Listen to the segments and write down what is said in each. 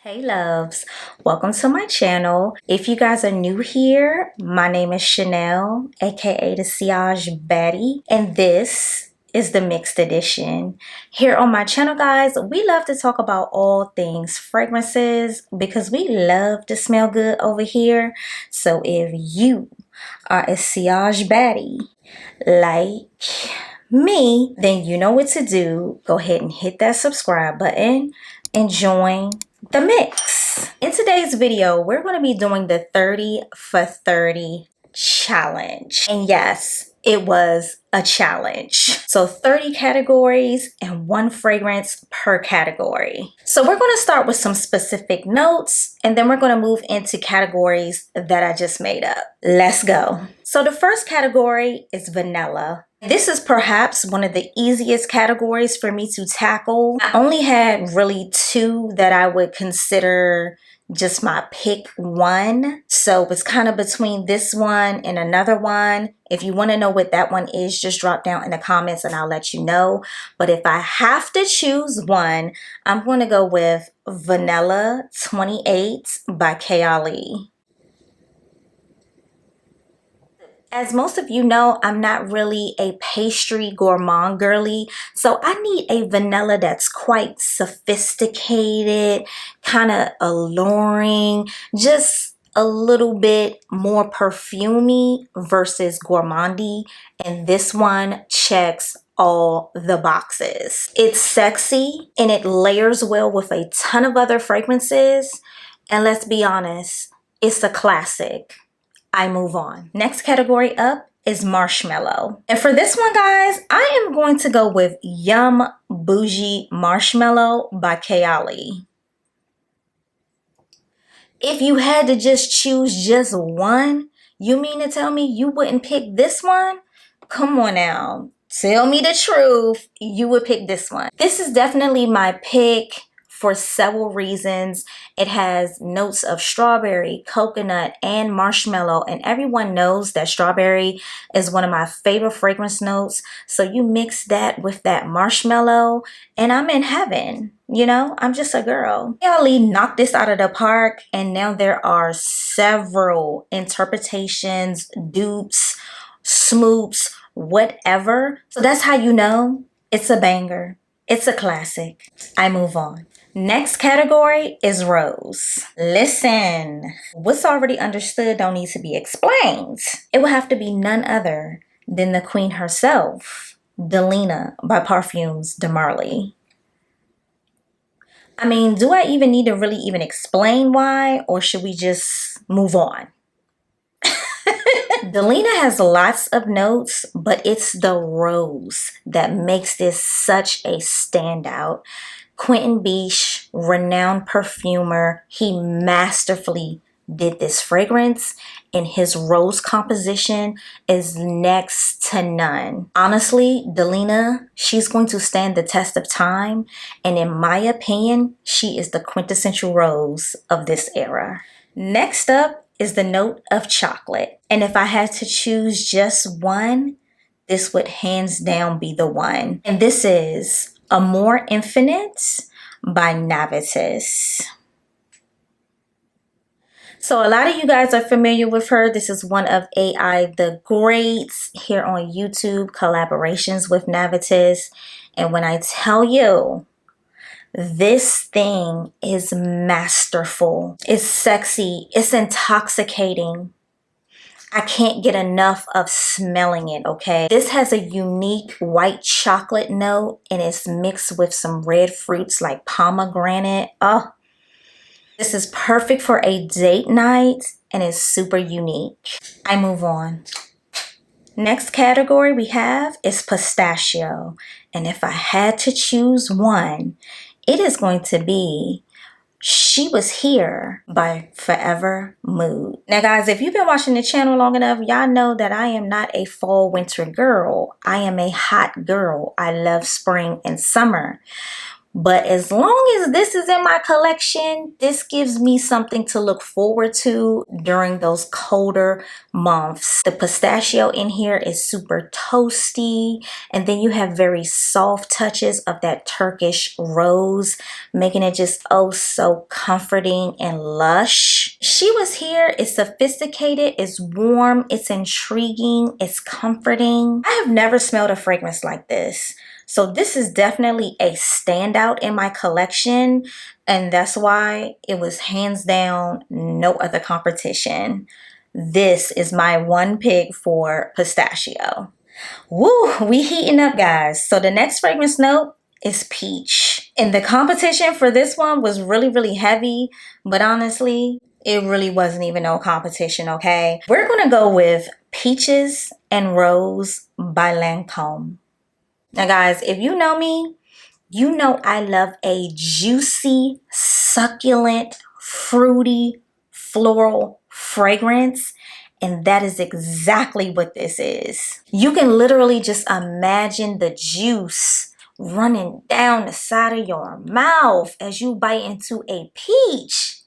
Hey loves, welcome to my channel. If you guys are new here, my name is Chanel, aka the Sillage Baddie, and this is the mixed edition. Here on my channel, guys, we love to talk about all things fragrances because we love to smell good over here. So if you are a Sillage Baddie like me, then you know what to do. Go ahead and hit that subscribe button and join the mix. In today's video, we're going to be doing the 30 for 30 challenge. And yes, it was a challenge. So 30 categories and one fragrance per category. So we're going to start with some specific notes and then we're going to move into categories that I just made up. Let's go. So the first category is vanilla. This is perhaps one of the easiest categories for me to tackle. I only had really two that I would consider just my pick one. So it's kind of between this one and another one. If you want to know what that one is, just drop down in the comments and I'll let you know. But if I have to choose one, I'm going to go with Vanilla 28 by Kayali. As most of you know, I'm not really a pastry gourmand girly, so I need a vanilla that's quite sophisticated, kind of alluring, just a little bit more perfumey versus gourmandy, and this one checks all the boxes. It's sexy and it layers well with a ton of other fragrances, and let's be honest, it's a classic. I move on. Next category up is Marshmallow. And for this one, guys, I am going to go with Yum Bougie Marshmallow by Kayali. If you had to just choose just one, you mean to tell me you wouldn't pick this one? Come on now. Tell me the truth. You would pick this one. This is definitely my pick for several reasons. It has notes of strawberry, coconut, and marshmallow, and everyone knows that strawberry is one of my favorite fragrance notes. So you mix that with that marshmallow, and I'm in heaven. You know, I'm just a girl. Kayali knocked this out of the park, and now there are several interpretations, dupes, smoops, whatever. So that's how you know it's a banger. It's a classic. I move on. Next category is rose. Listen, what's already understood don't need to be explained. It will have to be none other than the queen herself, Delina by Parfums de Marly. I mean, do I even need to really even explain why, or should we just move on? Delina has lots of notes, but it's the rose that makes this such a standout. Quentin Biche, renowned perfumer, he masterfully did this fragrance, and his rose composition is next to none. Honestly, Delina, she's going to stand the test of time, and in my opinion, she is the quintessential rose of this era. Next up is the note of chocolate, and if I had to choose just one, this would hands down be the one, and this is Amor Infinite by Navitus. So a lot of you guys are familiar with her. This is one of AI the Greats here on YouTube, collaborations with Navitus. And when I tell you, this thing is masterful. It's sexy. It's intoxicating. I can't get enough of smelling it, okay? This has a unique white chocolate note and it's mixed with some red fruits like pomegranate. Oh, this is perfect for a date night and is super unique. I move on. Next category we have is Pistachio. And if I had to choose one, it is going to be She Was Here by Forever Mood. Now guys, if you've been watching the channel long enough, y'all know that I am not a fall winter girl. I am a hot girl. I love spring and summer. But as long as this is in my collection, this gives me something to look forward to during those colder months. The pistachio in here is super toasty, and then you have very soft touches of that Turkish rose, making it just oh so comforting and lush. She Was Here is sophisticated, it's warm, it's intriguing, it's comforting. I have never smelled a fragrance like this. So this is definitely a standout in my collection, and that's why it was hands down no other competition. This is my one pick for pistachio. Woo, we heating up, guys. So the next fragrance note is peach. And the competition for this one was really, really heavy, but honestly, it really wasn't even no competition, okay? We're gonna go with Peaches and Rose by Lancome. Now, guys, if you know me, you know I love a juicy, succulent, fruity, floral fragrance. And that is exactly what this is. You can literally just imagine the juice running down the side of your mouth as you bite into a peach.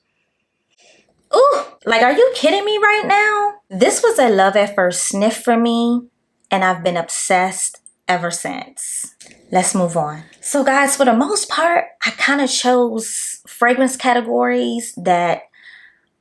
Ooh, like, are you kidding me right now? This was a love at first sniff for me, and I've been obsessed ever since. Let's move on. So guys, for the most part, I kind of chose fragrance categories that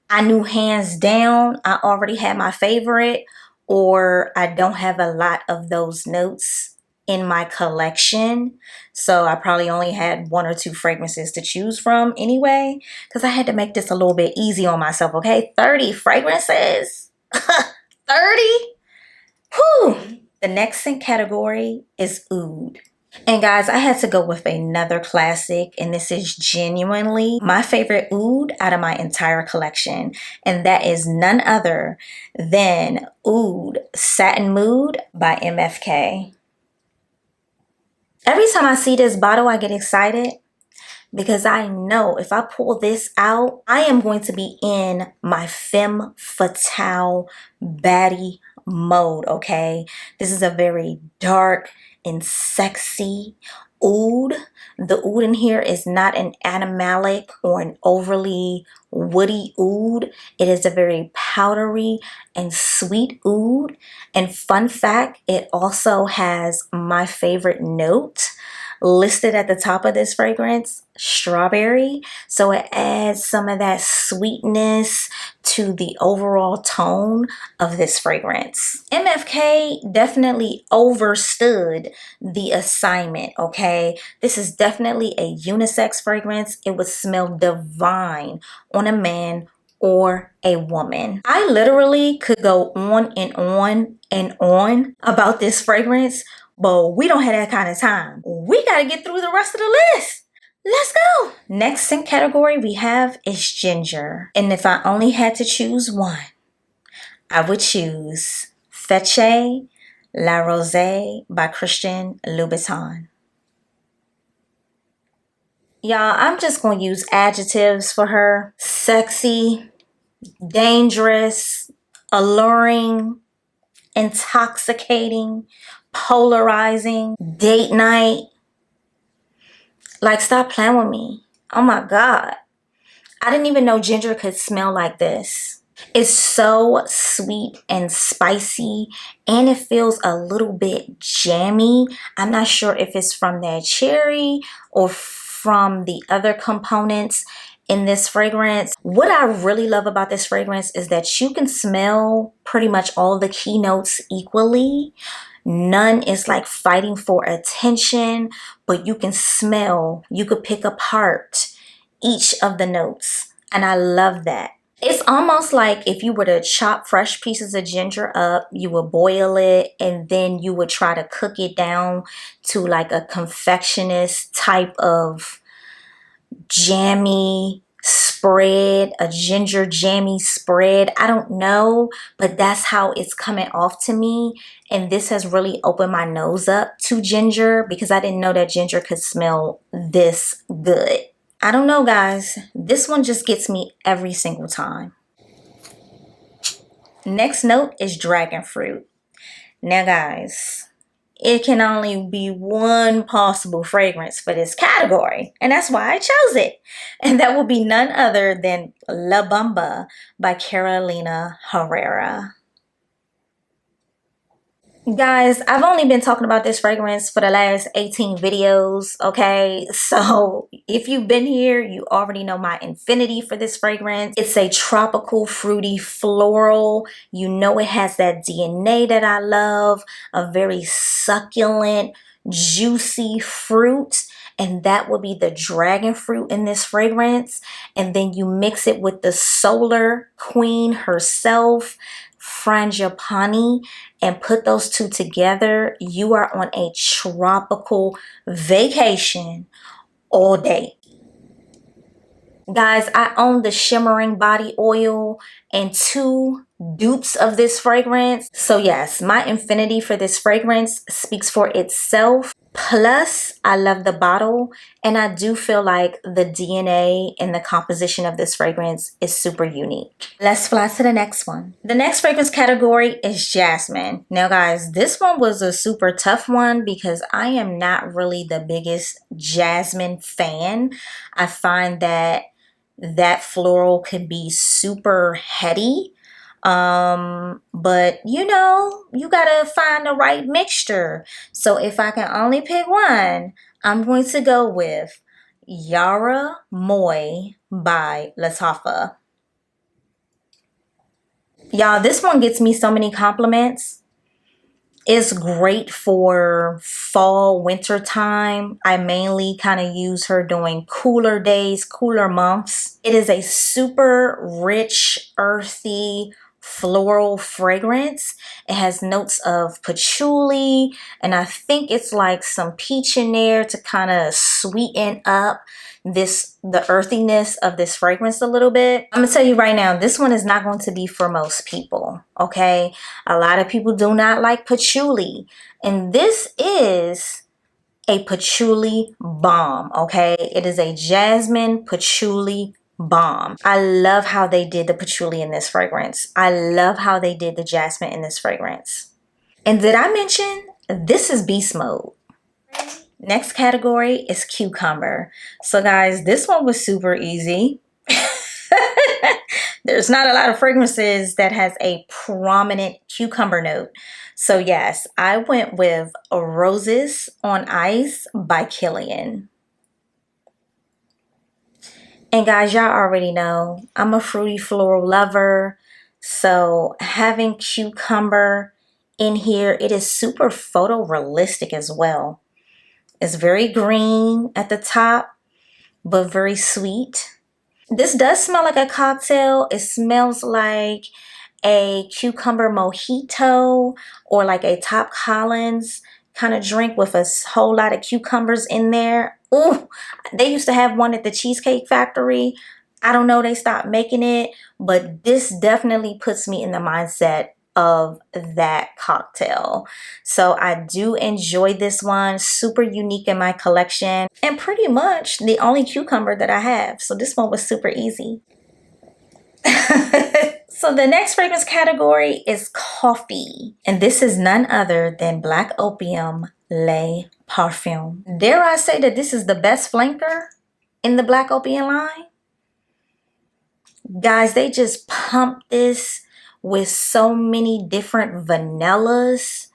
I knew hands down I already had my favorite, or I don't have a lot of those notes in my collection. So I probably only had 1 or 2 fragrances to choose from anyway, because I had to make this a little bit easy on myself, okay? 30 fragrances? 30? Whew! The next scent category is oud. And guys, I had to go with another classic, and this is genuinely my favorite oud out of my entire collection. And that is none other than Oud Satin Mood by MFK. Every time I see this bottle, I get excited because I know if I pull this out, I am going to be in my femme fatale baddie mode, okay? This is a very dark and sexy oud. The oud in here is not an animalic or an overly woody oud. It is a very powdery and sweet oud. And fun fact, it also has my favorite note listed at the top of this fragrance, strawberry. So it adds some of that sweetness to the overall tone of this fragrance. MFK definitely overstood the assignment, okay? This is definitely a unisex fragrance. It would smell divine on a man or a woman. I literally could go on and on and on about this fragrance, but we don't have that kind of time. We gotta get through the rest of the list. Let's go. Next scent category we have is ginger. And if I only had to choose one, I would choose Feche La Rosée by Christian Louboutin. Y'all, I'm just gonna use adjectives for her. Sexy, dangerous, alluring, intoxicating, polarizing, date night. Like, stop playing with me. Oh my God. I didn't even know ginger could smell like this. It's so sweet and spicy, and it feels a little bit jammy. I'm not sure if it's from that cherry or from the other components in this fragrance. What I really love about this fragrance is that you can smell pretty much all the key notes equally. None is like fighting for attention, but you can smell, you could pick apart each of the notes. And I love that. It's almost like if you were to chop fresh pieces of ginger up, you would boil it, and then you would try to cook it down to like a confectionist type of jammy spread, a ginger jammy spread. I don't know, but that's how it's coming off to me. And this has really opened my nose up to ginger because I didn't know that ginger could smell this good. I don't know, guys. This one just gets me every single time. Next note is dragon fruit. Now, guys, it can only be one possible fragrance for this category, and that's why I chose it. And that will be none other than La Bamba by Carolina Herrera. Guys, I've only been talking about this fragrance for the last 18 videos, okay? So if you've been here, you already know my infinity for this fragrance. It's a tropical, fruity, floral. You know it has that DNA that I love, a very succulent, juicy fruit. And that will be the dragon fruit in this fragrance. And then you mix it with the solar queen herself, Frangipani, and put those two together, you are on a tropical vacation all day. Guys, I own the shimmering body oil and 2 dupes of this fragrance. So yes, my infinity for this fragrance speaks for itself. Plus, I love the bottle, and I do feel like the DNA and the composition of this fragrance is super unique. Let's fly to the next one. The next fragrance category is Jasmine. Now guys, this one was a super tough one because I am not really the biggest Jasmine fan. I find that floral can be super heady. But you know, you gotta find the right mixture. So if I can only pick one, I'm going to go with Yara Moy by Lattafa. Y'all, this one gets me so many compliments. It's great for fall, winter time. I mainly kind of use her during cooler days, cooler months. It is a super rich, earthy, floral fragrance. It has notes of patchouli, and I think it's like some peach in there to kind of sweeten up the earthiness of this fragrance a little bit. I'm gonna tell you right now, this one is not going to be for most people, okay? A lot of people do not like patchouli, and this is a patchouli bomb, okay? It is a jasmine patchouli bomb. I love how they did the patchouli in this fragrance. I love how they did the jasmine in this fragrance. And did I mention this is beast mode? Next category is cucumber. So guys, this one was super easy. There's not a lot of fragrances that has a prominent cucumber note. So yes, I went with Roses on Ice by Kilian. And guys, y'all already know I'm a fruity floral lover. So having cucumber in here, it is super photorealistic as well. It's very green at the top, but very sweet. This does smell like a cocktail. It smells like a cucumber mojito or like a Top Collins kind of drink with a whole lot of cucumbers in there. Ooh, they used to have one at the Cheesecake Factory. I don't know, they stopped making it, but this definitely puts me in the mindset of that cocktail. So I do enjoy this one. Super unique in my collection and pretty much the only cucumber that I have. So this one was super easy. So the next fragrance category is coffee. And this is none other than Black Opium Le Parfum. Dare I say that this is the best flanker in the Black Opium line? Guys, they just pumped this with so many different vanillas.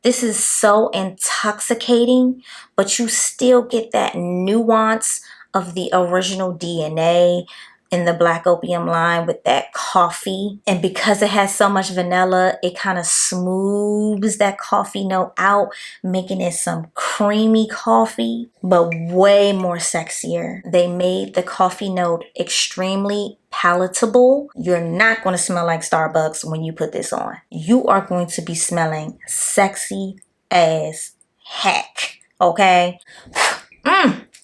This is so intoxicating, but you still get that nuance of the original DNA in the Black Opium line with that coffee. And because it has so much vanilla, it kind of smooths that coffee note out, making it some creamy coffee, but way more sexier. They made the coffee note extremely palatable. You're not going to smell like Starbucks when you put this on. You are going to be smelling sexy as heck, okay?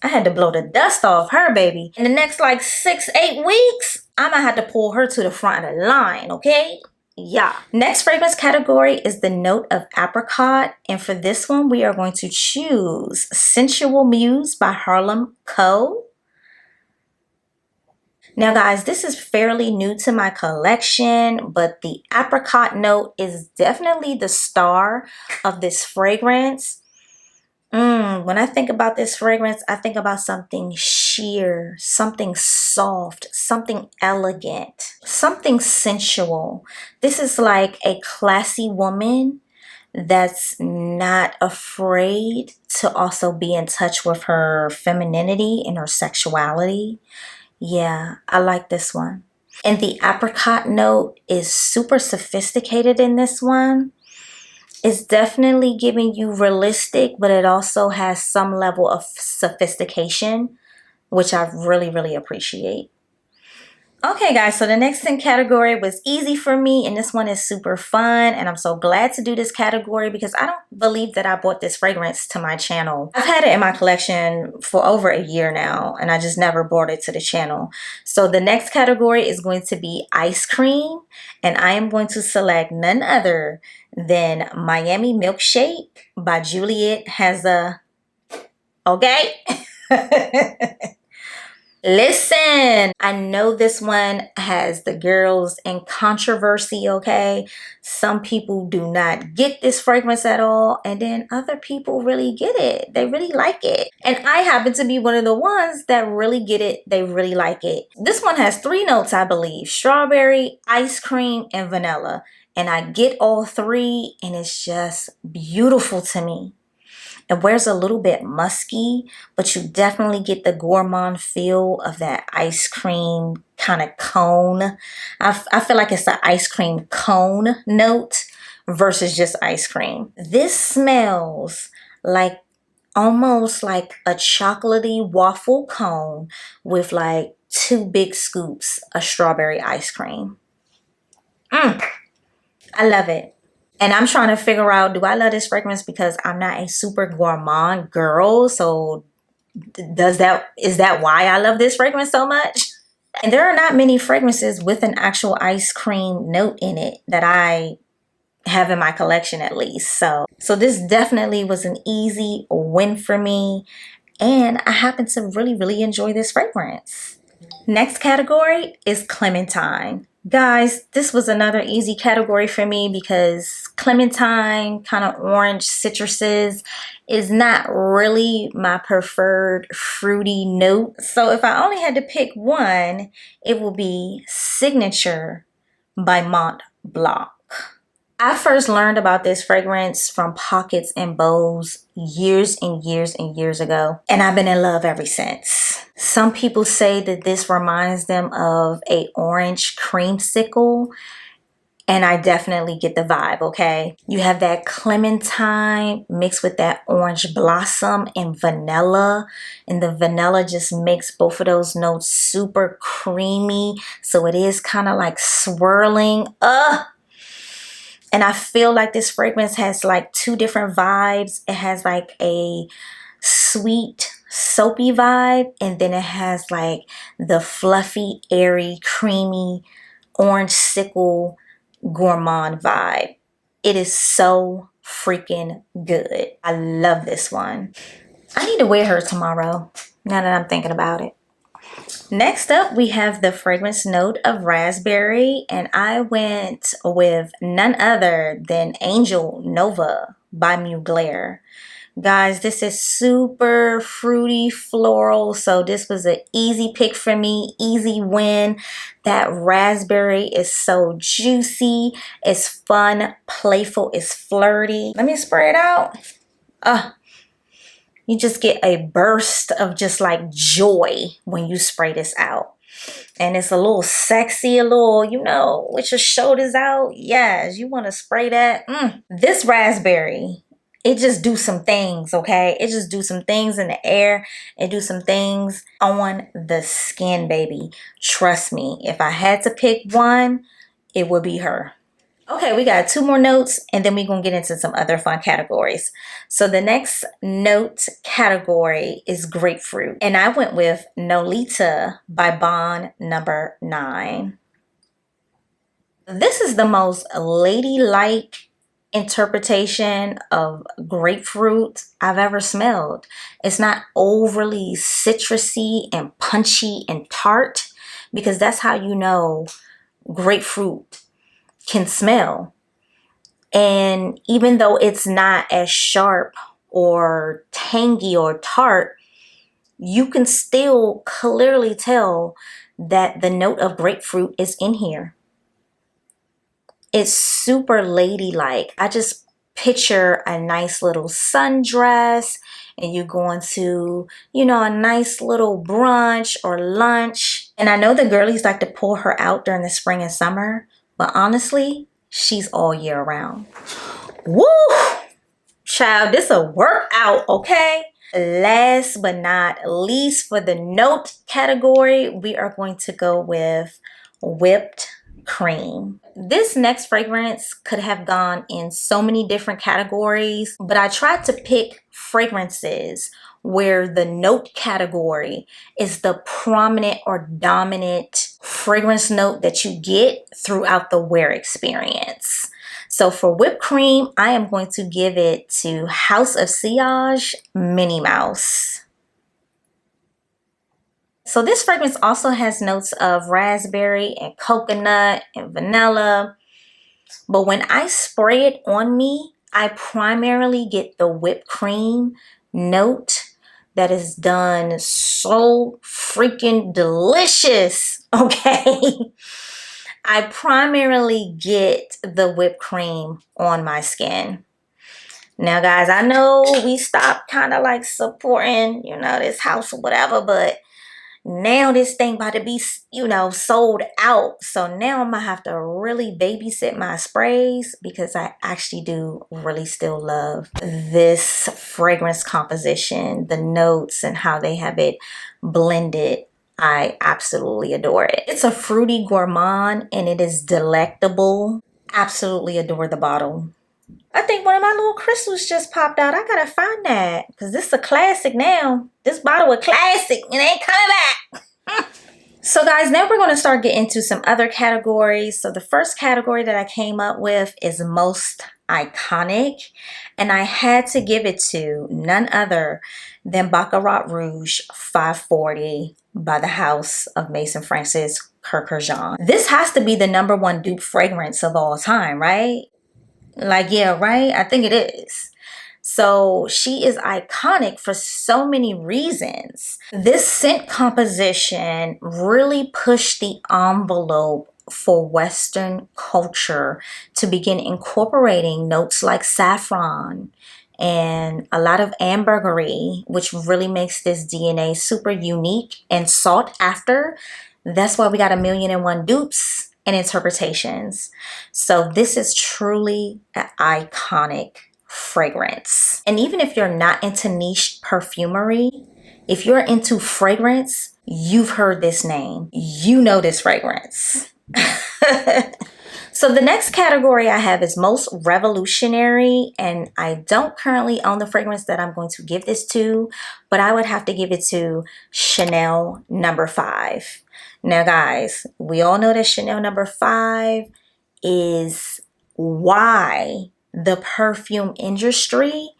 I had to blow the dust off her, baby. In the next like 6-8 weeks, I'm gonna have to pull her to the front of the line, okay? Yeah. Next fragrance category is the note of apricot. And for this one, we are going to choose Sensual Muse by Harlem Co. Now guys, this is fairly new to my collection, but the apricot note is definitely the star of this fragrance. When I think about this fragrance, I think about something sheer, something soft, something elegant, something sensual. This is like a classy woman that's not afraid to also be in touch with her femininity and her sexuality. Yeah, I like this one. And the apricot note is super sophisticated in this one. It's definitely giving you realistic, but it also has some level of sophistication, which I really, really appreciate. Okay guys, so the next category was easy for me, and this one is super fun, and I'm so glad to do this category because I don't believe that I bought this fragrance to my channel. I've had it in my collection for over a year now, and I just never brought it to the channel. So the next category is going to be ice cream, and I am going to select none other than Miami Milkshake by Juliet Hazza. Okay? Listen, I know this one has the girls in controversy, okay? Some people do not get this fragrance at all, and then other people really get it. They really like it. And I happen to be one of the ones that really get it. They really like it. This one has 3 notes, I believe: strawberry, ice cream, and vanilla. And I get all 3, and it's just beautiful to me. It wears a little bit musky, but you definitely get the gourmand feel of that ice cream kind of cone. I feel like it's an ice cream cone note versus just ice cream. This smells like almost like a chocolatey waffle cone with like 2 big scoops of strawberry ice cream. I love it. And I'm trying to figure out, do I love this fragrance because I'm not a super gourmand girl? So is that why I love this fragrance so much? And there are not many fragrances with an actual ice cream note in it that I have in my collection, at least. So this definitely was an easy win for me. And I happen to really, really enjoy this fragrance. Next category is Clementine. Guys, this was another easy category for me because Clementine, kind of orange citruses, is not really my preferred fruity note. So if I only had to pick one, it will be Signature by Mont Blanc. I first learned about this fragrance from Pockets and Bows years and years and years ago, and I've been in love ever since. Some people say that this reminds them of a orange creamsicle, and I definitely get the vibe, okay? You have that clementine mixed with that orange blossom and vanilla, and the vanilla just makes both of those notes super creamy, so it is kind of like swirling. And I feel like this fragrance has like 2 different vibes. It has like a sweet, soapy vibe, and then it has like the fluffy, airy, creamy, orange sickle gourmand vibe. It is so freaking good. I love this one. I need to wear her tomorrow, now that I'm thinking about it. Next up, we have the fragrance note of raspberry, and I went with none other than Angel Nova by Mugler. Guys, this is super fruity floral, so this was an easy pick for me, easy win. That raspberry is so juicy, it's fun, playful, it's flirty. Let me spray it out. You just get a burst of just like joy when you spray this out. And it's a little sexy, a little, you know, with your shoulders out. Yes, you want to spray that. This raspberry, it just do some things, okay? It just do some things in the air. It do some things on the skin, baby. Trust me, if I had to pick one, it would be her. Okay, we got 2 more notes, and then we're going to get into some other fun categories. So the next note category is grapefruit. And I went with Nolita by Bond number 9. This is the most ladylike interpretation of grapefruit I've ever smelled. It's not overly citrusy and punchy and tart, because that's how you know grapefruit can smell. And even though it's not as sharp or tangy or tart, you can still clearly tell that the note of grapefruit is in here. It's super ladylike. I just picture a nice little sundress and you're going to, you know, a nice little brunch or lunch. And I know the girlies like to pull her out during the spring and summer, but honestly, she's all year round. Woo! Child, this a workout, okay? Last but not least, for the note category, we are going to go with whipped cream. This next fragrance could have gone in so many different categories, but I tried to pick fragrances where the note category is the prominent or dominant fragrance note that you get throughout the wear experience. So for whipped cream, I am going to give it to House of Sillage Minnie Mouse. So this fragrance also has notes of raspberry and coconut and vanilla. But when I spray it on me, I primarily get the whipped cream note that is done so freaking delicious, okay? I primarily get the whipped cream on my skin. Now, guys, I know we stopped kind of like supporting, you know, this house or whatever, but now this thing about to be, you know, sold out. So now I'm gonna have to really babysit my sprays because I actually do really still love this fragrance composition, the notes and how they have it blended. I absolutely adore it. It's a fruity gourmand and it is delectable. Absolutely adore the bottle. I think one of my little crystals just popped out. I gotta find that because this is a classic now. This bottle is classic. It ain't coming back. So guys, now we're going to start getting into some other categories. So the first category that I came up with is most iconic. And I had to give it to none other than Baccarat Rouge 540 by the House of Maison Francis Kurkdjian. This has to be the #1 dupe fragrance of all time, right? Like, yeah, right? I think it is. So she is iconic for so many reasons. This scent composition really pushed the envelope for Western culture to begin incorporating notes like saffron and a lot of ambergris, which really makes this DNA super unique and sought after. That's why we got 1,000,001 dupes and interpretations. So this is truly an iconic fragrance. And even if you're not into niche perfumery, if you're into fragrance, you've heard this name. You know this fragrance. So the next category I have is most revolutionary, and I don't currently own the fragrance that I'm going to give this to, but I would have to give it to Chanel No. 5. Now guys, we all know that Chanel No. 5 is why the perfume industry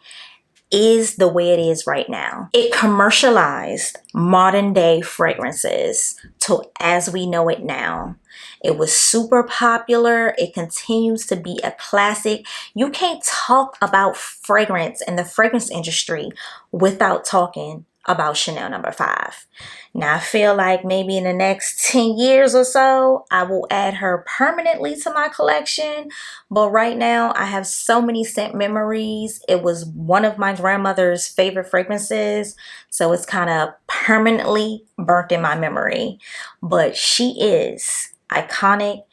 is the way it is right now. It commercialized modern day fragrances to as we know it now. It was super popular. It continues to be a classic. You can't talk about fragrance in the fragrance industry without talking about Chanel No. 5. Now, I feel like maybe in the next 10 years or so, I will add her permanently to my collection. But right now, I have so many scent memories. It was one of my grandmother's favorite fragrances. So it's kind of permanently burnt in my memory. But she is iconic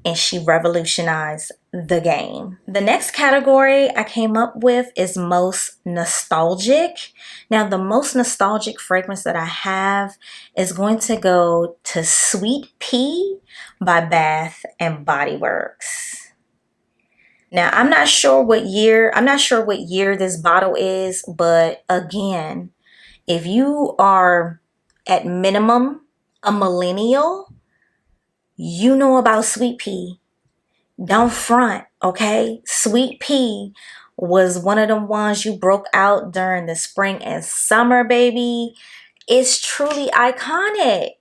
and she revolutionized the game. The next category I came up with is most nostalgic. Now, the most nostalgic fragrance that I have is going to go to Sweet Pea by Bath and Body Works. Now, I'm not sure what year this bottle is, but again, if you are at minimum a millennial, you know about Sweet Pea. Don't front, okay? Sweet Pea was one of the ones you broke out during the spring and summer, baby. It's truly iconic.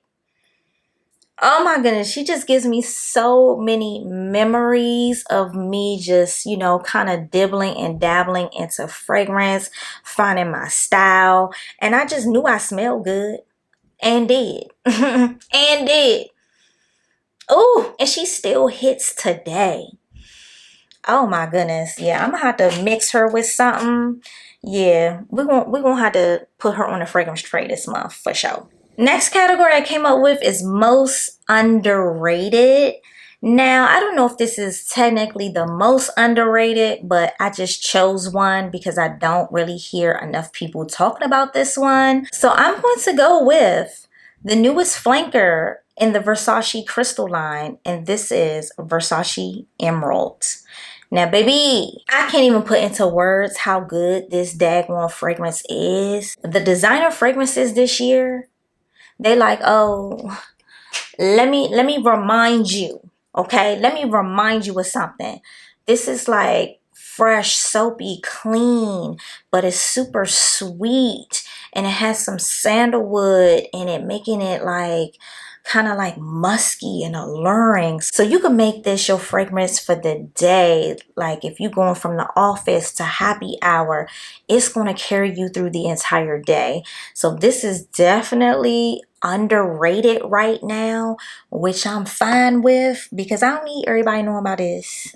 Oh my goodness, she just gives me so many memories of me just, you know, kind of dibbling and dabbling into fragrance, finding my style. And I just knew I smelled good and did. And did. Oh, and she still hits today. Oh my goodness. Yeah, I'm gonna have to mix her with something. Yeah, we're gonna have to put her on a fragrance tray this month for sure. Next category I came up with is most underrated. Now, I don't know if this is technically the most underrated, but I just chose one because I don't really hear enough people talking about this one. So I'm going to go with the newest flanker in the Versace Crystal line, and this is Versace Emerald. Now, baby, I can't even put into words how good this daggone fragrance is. The designer fragrances this year, they like, oh, let me remind you, okay? Let me remind you of something. This is like fresh, soapy, clean, but it's super sweet. And it has some sandalwood in it, making it like kind of like musky and alluring. So you can make this your fragrance for the day. Like if you're going from the office to happy hour, it's going to carry you through the entire day. So this is definitely underrated right now, which I'm fine with because I don't need everybody knowing about this.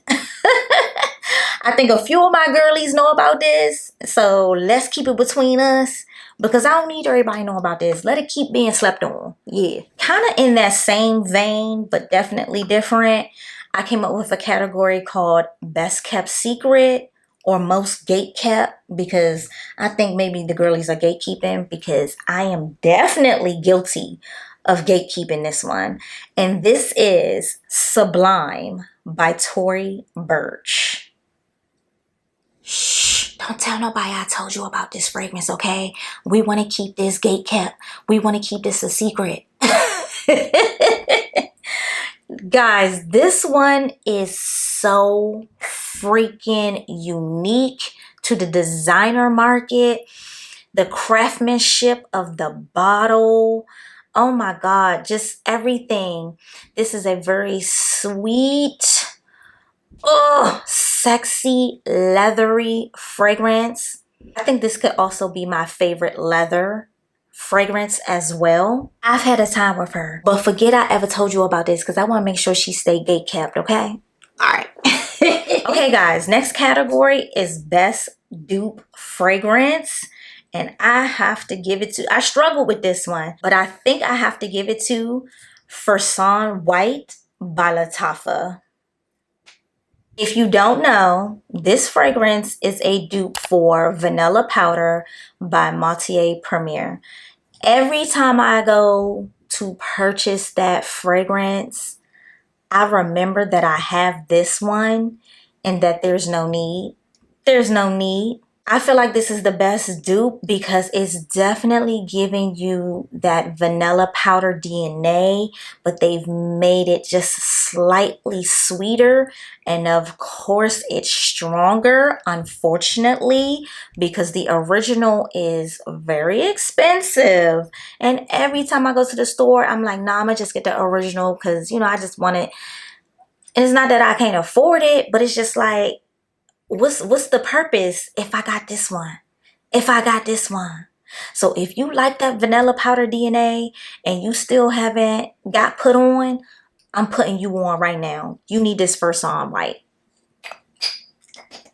I think a few of my girlies know about this, so let's keep it between us because I don't need everybody know about this. Let it keep being slept on. Yeah, kind of in that same vein, but definitely different. I came up with a category called Best Kept Secret or Most Gate Kept because I think maybe the girlies are gatekeeping because I am definitely guilty of gatekeeping this one. And this is Sublime by Tory Burch. Shh, don't tell nobody I told you about this fragrance, okay? We want to keep this gate kept. We want to keep this a secret. Guys, this one is so freaking unique to the designer market. The craftsmanship of the bottle. Oh my God, just everything. This is a very sweet, sexy, leathery fragrance. I think this could also be my favorite leather fragrance as well. I've had a time with her, but forget I ever told you about this because I want to make sure she stay gate kept, okay? All right. Okay, guys, next category is Best Dupe Fragrance. And I have to give it to, I struggle with this one, but I think I have to give it to Fursan White by Lattafa. If you don't know, this fragrance is a dupe for Vanilla Powder by Matier Premier. Every time I go to purchase that fragrance, I remember that I have this one and that there's no need. There's no need. I feel like this is the best dupe because it's definitely giving you that vanilla powder DNA, but they've made it just slightly sweeter. And of course, it's stronger, unfortunately, because the original is very expensive. And every time I go to the store, I'm like, nah, I'm gonna just get the original because, you know, I just want it. And it's not that I can't afford it, but it's just like, what's the purpose if I got this one? If I got this one. So if you like that vanilla powder DNA and you still haven't got put on, I'm putting you on right now. You need this first on right.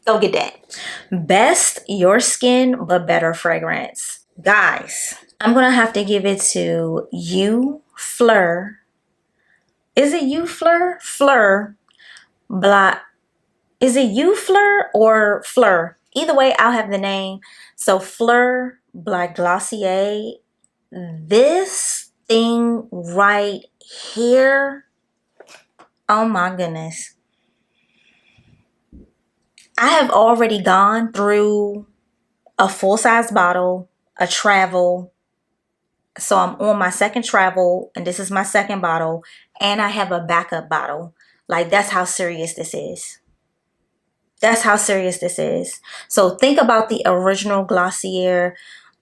Go get that. Best Your Skin But Better fragrance. Guys, I'm going to have to give it to You Fleur. Is it You Fleur? Fleur. Blah. Is it You Fleur or Fleur? Either way, I'll have the name. So Fleur Black Glossier. This thing right here. Oh my goodness. I have already gone through a full-size bottle, a travel. So I'm on my second travel and this is my second bottle. And I have a backup bottle. Like that's how serious this is. That's how serious this is. So think about the original Glossier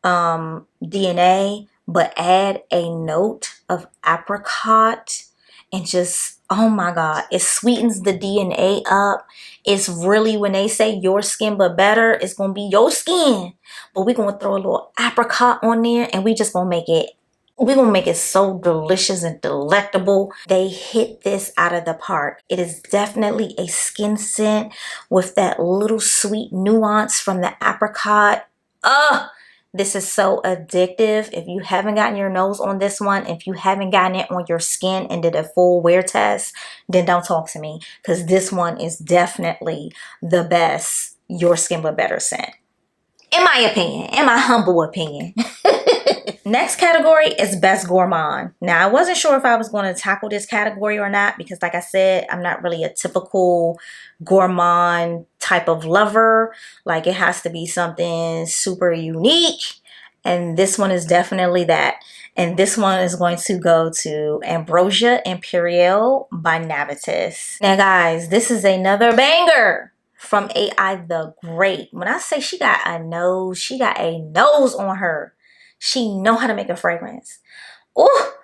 DNA, but add a note of apricot and just, oh my God, it sweetens the DNA up. It's really, when they say your skin but better, it's going to be your skin. But we're going to throw a little apricot on there, and we just going to make it, we're going to make it so delicious and delectable. They hit this out of the park. It is definitely a skin scent with that little sweet nuance from the apricot. This is so addictive. If you haven't gotten your nose on this one, if you haven't gotten it on your skin and did a full wear test, then don't talk to me, because this one is definitely the best your skin but better scent. In my opinion, in my humble opinion. Next category is Best Gourmand. Now, I wasn't sure if I was going to tackle this category or not, because like I said, I'm not really a typical gourmand type of lover. Like, it has to be something super unique. And this one is definitely that. And this one is going to go to Ambrosia Imperial by Navitus. Now, guys, this is another banger from AI the Great. When I say she got a nose on her. She know how to make a fragrance. Oh,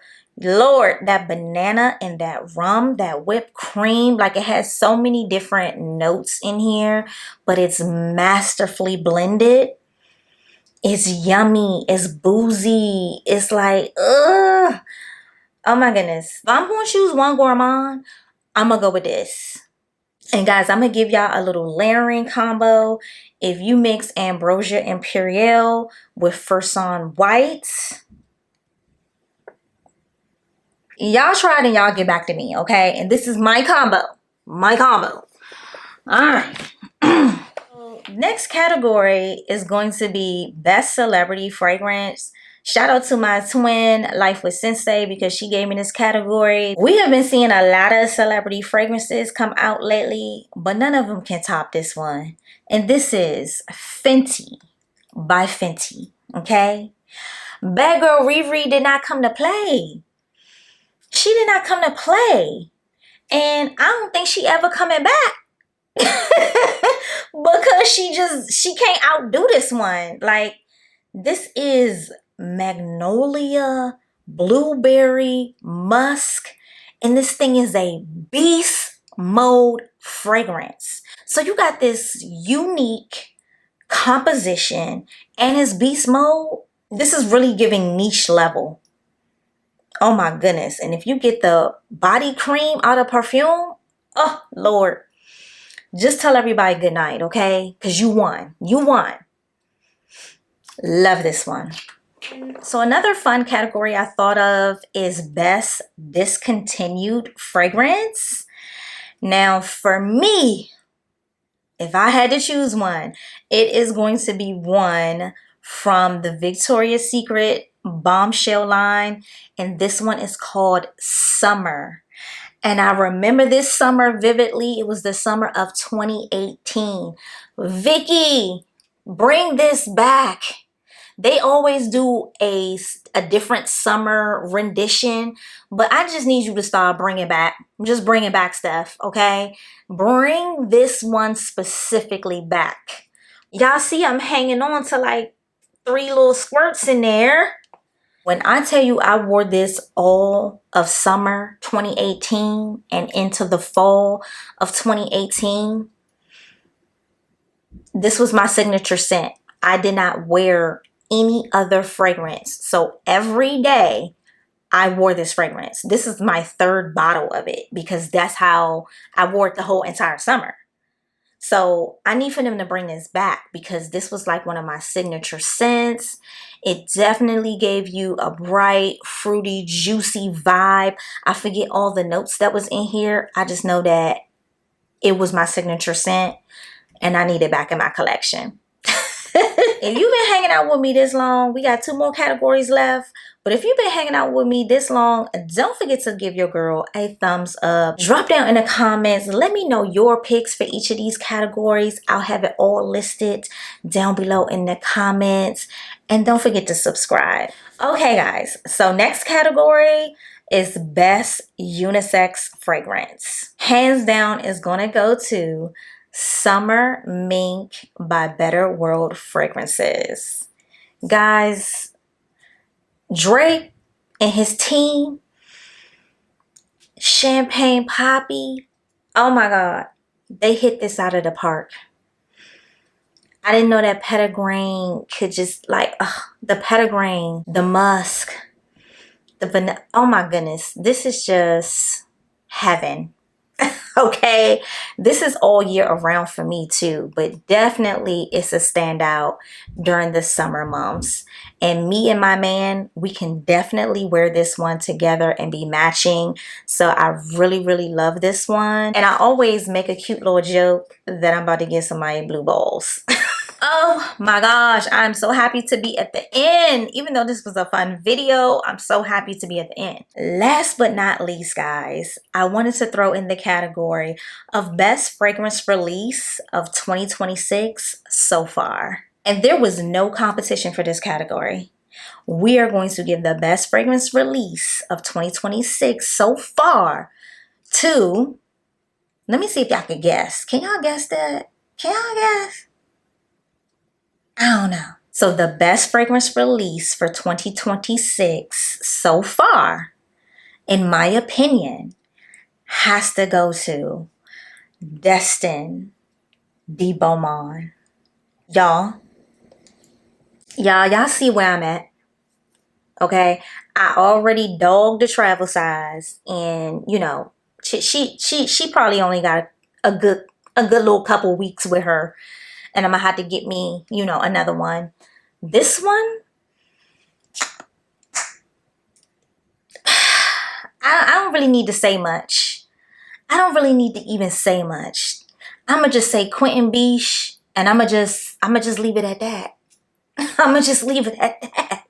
Lord, that banana and that rum, that whipped cream, like, it has so many different notes in here, but it's masterfully blended. It's yummy. It's boozy. It's like, ugh. Oh my goodness. If I'm going to choose one gourmand, I'm going to go with this. And guys, I'm going to give y'all a little layering combo. If you mix Ambrosia Imperial with Furson White, y'all try it and y'all get back to me, okay? And this is my combo. My combo. All right. Next category is going to be Best Celebrity Fragrance. Shout out to my twin, Life with Sensei, because she gave me this category. We have been seeing a lot of celebrity fragrances come out lately, but none of them can top this one. And this is Fenty by Fenty, okay? Bad girl Riri did not come to play. She did not come to play. And I don't think she ever coming back. Because she can't outdo this one. Like, this is magnolia, blueberry, musk, and this thing is a beast mode fragrance. So you got this unique composition and it's beast mode. This is really giving niche level. Oh my goodness. And if you get the body cream out of Perfume, oh Lord, just tell everybody good night, okay? Because you won. You won. Love this one. So another fun category I thought of is Best Discontinued Fragrance. Now, for me, if I had to choose one, it is going to be one from the Victoria's Secret Bombshell line. And this one is called Summer. And I remember this summer vividly. It was the summer of 2018. Vicky, bring this back. They always do a different summer rendition, but I just need you to start bringing back. Just bringing back stuff, okay? Bring this one specifically back. Y'all see I'm hanging on to like 3 little squirts in there. When I tell you I wore this all of summer 2018 and into the fall of 2018, this was my signature scent. I did not wear any other fragrance. So every day I wore this fragrance. This is my 3rd bottle of it because that's how I wore it the whole entire summer. So I need for them to bring this back because this was like one of my signature scents. It definitely gave you a bright, fruity, juicy vibe. I forget all the notes that was in here. I just know that it was my signature scent and I need it back in my collection. If you've been hanging out with me this long, we got 2 more categories left. But if you've been hanging out with me this long, don't forget to give your girl a thumbs up. Drop down in the comments. Let me know your picks for each of these categories. I'll have it all listed down below in the comments. And don't forget to subscribe. Okay, guys. So next category is Best Unisex Fragrance. Hands down is going to go to Summer Mink by Better World Fragrances. Guys, Drake and his team, Champagne Poppy. Oh my God. They hit this out of the park. I didn't know that petitgrain could just like, the petitgrain, the musk, the vanilla. Oh my goodness. This is just heaven. Okay, this is all year around for me too, but definitely it's a standout during the summer months. And me and my man, we can definitely wear this one together and be matching. So I really, really love this one. And I always make a cute little joke that I'm about to get somebody blue balls. Oh my gosh, I'm so happy to be at the end. Even though this was a fun video, I'm so happy to be at the end. Last but not least, guys, I wanted to throw in the category of best fragrance release of 2026 so far. And there was no competition for this category. We are going to give the best fragrance release of 2026 so far to, let me see if y'all can guess. Can y'all guess that? Can y'all guess? I don't know. So the best fragrance release for 2026 so far, in my opinion, has to go to Destin de Beaumont. Y'all see where I'm at. Okay, I already dogged the travel size, and you know, she probably only got a good little couple weeks with her. And I'm gonna have to get me, you know, another one. This one, I don't really need to say much. I don't really need to even say much. I'm gonna just say Quentin Biche, and I'm gonna just leave it at that. I'm gonna just leave it at that.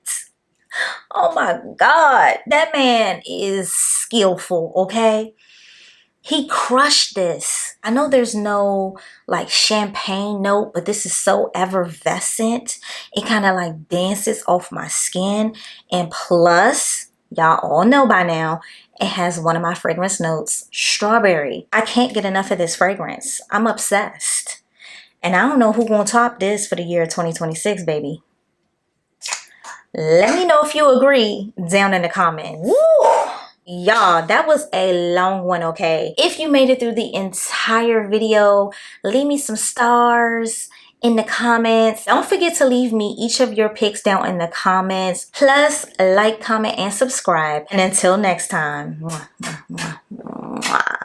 Oh my God, that man is skillful, okay? He crushed this. I know there's no like champagne note, but this is so effervescent. It kind of like dances off my skin. And plus, y'all all know by now, it has one of my fragrance notes, strawberry. I can't get enough of this fragrance. I'm obsessed. And I don't know who's gonna top this for the year 2026, baby. Let me know if you agree down in the comments. Woo! Y'all, that was a long one, okay? If you made it through the entire video, leave me some stars in the comments. Don't forget to leave me each of your picks down in the comments. Plus, like, comment, and subscribe. And until next time. Mwah, mwah, mwah, mwah.